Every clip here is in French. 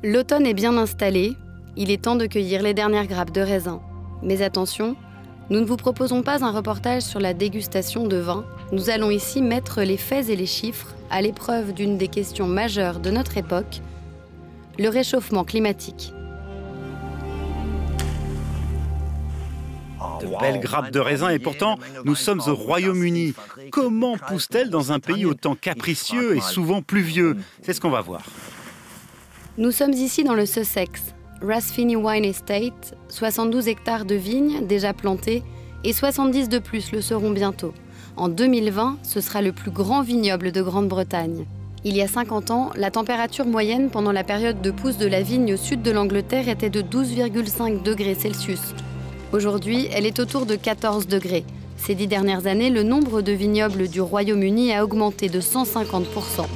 L'automne est bien installé, il est temps de cueillir les dernières grappes de raisin. Mais attention, nous ne vous proposons pas un reportage sur la dégustation de vin. Nous allons ici mettre les faits et les chiffres à l'épreuve d'une des questions majeures de notre époque, le réchauffement climatique. De belles grappes de raisin et pourtant, nous sommes au Royaume-Uni. Comment poussent-elles dans un pays autant capricieux et souvent pluvieux? C'est ce qu'on va voir. Nous sommes ici dans le Sussex, Rathfinny Wine Estate, 72 hectares de vignes déjà plantées et 70 de plus le seront bientôt. En 2020, ce sera le plus grand vignoble de Grande-Bretagne. Il y a 50 ans, la température moyenne pendant la période de pousse de la vigne au sud de l'Angleterre était de 12,5 degrés Celsius. Aujourd'hui, elle est autour de 14 degrés. Ces 10 dernières années, le nombre de vignobles du Royaume-Uni a augmenté de 150%.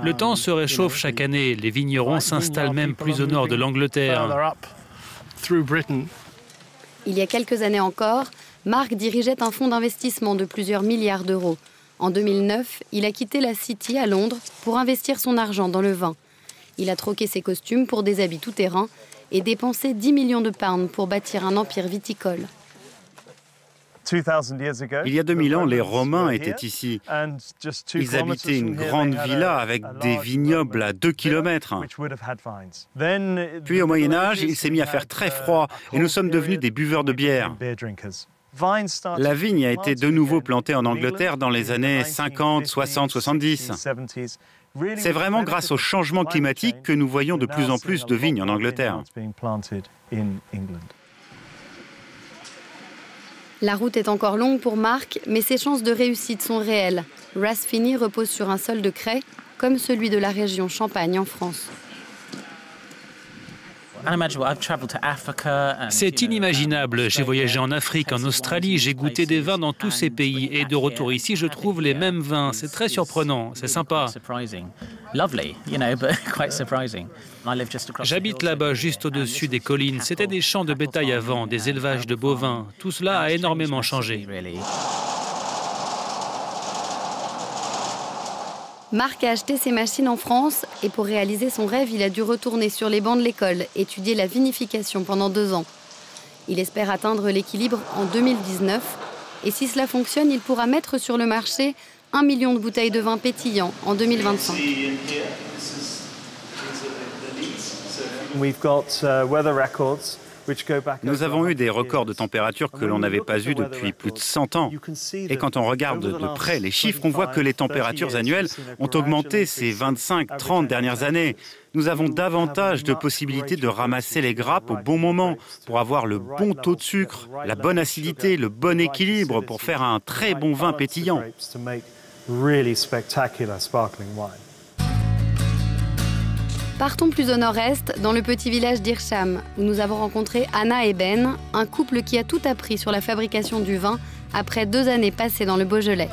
Le temps se réchauffe chaque année. Les vignerons s'installent même plus au nord de l'Angleterre. Il y a quelques années encore, Mark dirigeait un fonds d'investissement de plusieurs milliards d'euros. En 2009, il a quitté la City à Londres pour investir son argent dans le vin. Il a troqué ses costumes pour des habits tout-terrain et dépensé 10 millions de pounds pour bâtir un empire viticole. Il y a 2000 ans, les Romains étaient ici. Ils habitaient une grande villa avec des vignobles à 2 km. Puis au Moyen-Âge, il s'est mis à faire très froid et nous sommes devenus des buveurs de bière. La vigne a été de nouveau plantée en Angleterre dans les années 50, 60, 70. C'est vraiment grâce au changement climatique que nous voyons de plus en plus de vignes en Angleterre. La route est encore longue pour Mark, mais ses chances de réussite sont réelles. Rathfinny repose sur un sol de craie, comme celui de la région Champagne en France. C'est inimaginable. J'ai voyagé en Afrique, en Australie, j'ai goûté des vins dans tous ces pays. Et de retour ici, je trouve les mêmes vins. C'est très surprenant, c'est sympa. J'habite là-bas, juste au-dessus des collines. C'était des champs de bétail avant, des élevages de bovins. Tout cela a énormément changé. Mark a acheté ses machines en France et pour réaliser son rêve, il a dû retourner sur les bancs de l'école, étudier la vinification pendant 2 ans. Il espère atteindre l'équilibre en 2019 et si cela fonctionne, il pourra mettre sur le marché 1 million de bouteilles de vin pétillant en 2025. Nous avons eu des records de température que l'on n'avait pas eus depuis plus de 100 ans. Et quand on regarde de près les chiffres, on voit que les températures annuelles ont augmenté ces 25-30 dernières années. Nous avons davantage de possibilités de ramasser les grappes au bon moment pour avoir le bon taux de sucre, la bonne acidité, le bon équilibre pour faire un très bon vin pétillant. Partons plus au nord-est, dans le petit village d'Irsham, où nous avons rencontré Anna et Ben, un couple qui a tout appris sur la fabrication du vin après 2 années passées dans le Beaujolais.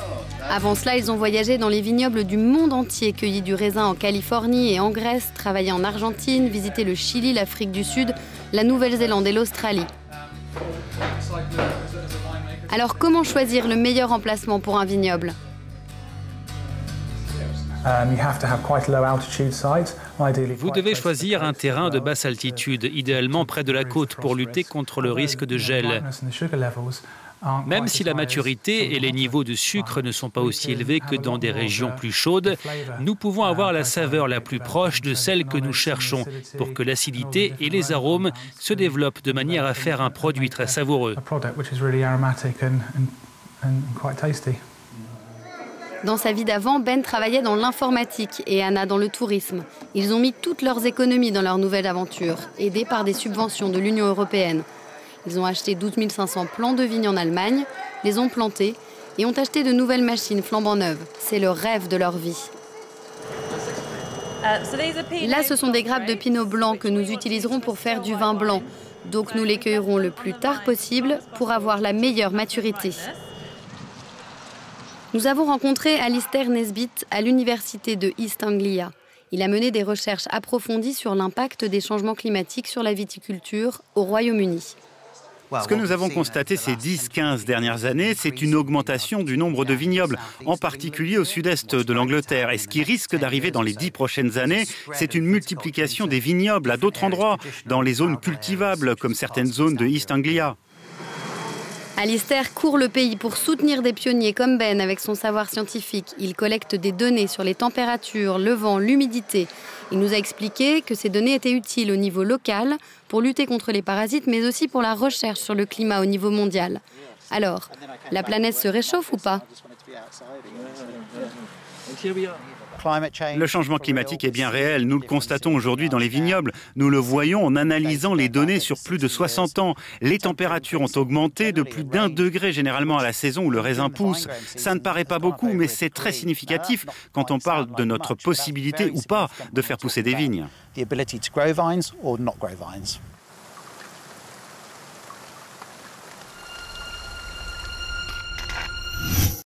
Avant cela, ils ont voyagé dans les vignobles du monde entier, cueilli du raisin en Californie et en Grèce, travaillé en Argentine, visité le Chili, l'Afrique du Sud, la Nouvelle-Zélande et l'Australie. Alors comment choisir le meilleur emplacement pour un vignoble ? Vous devez choisir un terrain de basse altitude, idéalement près de la côte, pour lutter contre le risque de gel. Même si la maturité et les niveaux de sucre ne sont pas aussi élevés que dans des régions plus chaudes, nous pouvons avoir la saveur la plus proche de celle que nous cherchons pour que l'acidité et les arômes se développent de manière à faire un produit très savoureux. Dans sa vie d'avant, Ben travaillait dans l'informatique et Anna dans le tourisme. Ils ont mis toutes leurs économies dans leur nouvelle aventure, aidés par des subventions de l'Union européenne. Ils ont acheté 12 500 plants de vignes en Allemagne, les ont plantés et ont acheté de nouvelles machines flambant neuves. C'est le rêve de leur vie. Là, ce sont des grappes de pinot blanc que nous utiliserons pour faire du vin blanc. Donc nous les cueillerons le plus tard possible pour avoir la meilleure maturité. Nous avons rencontré Alistair Nesbitt à l'université de East Anglia. Il a mené des recherches approfondies sur l'impact des changements climatiques sur la viticulture au Royaume-Uni. Ce que nous avons constaté ces 10-15 dernières années, c'est une augmentation du nombre de vignobles, en particulier au sud-est de l'Angleterre. Et ce qui risque d'arriver dans les 10 prochaines années, c'est une multiplication des vignobles à d'autres endroits, dans les zones cultivables, comme certaines zones de East Anglia. Alistair court le pays pour soutenir des pionniers comme Ben avec son savoir scientifique. Il collecte des données sur les températures, le vent, l'humidité. Il nous a expliqué que ces données étaient utiles au niveau local pour lutter contre les parasites, mais aussi pour la recherche sur le climat au niveau mondial. Alors, la planète se réchauffe ou pas ? Le changement climatique est bien réel. Nous le constatons aujourd'hui dans les vignobles. Nous le voyons en analysant les données sur plus de 60 ans. Les températures ont augmenté de plus d'1 degré généralement à la saison où le raisin pousse. Ça ne paraît pas beaucoup, mais c'est très significatif quand on parle de notre possibilité ou pas de faire pousser des vignes.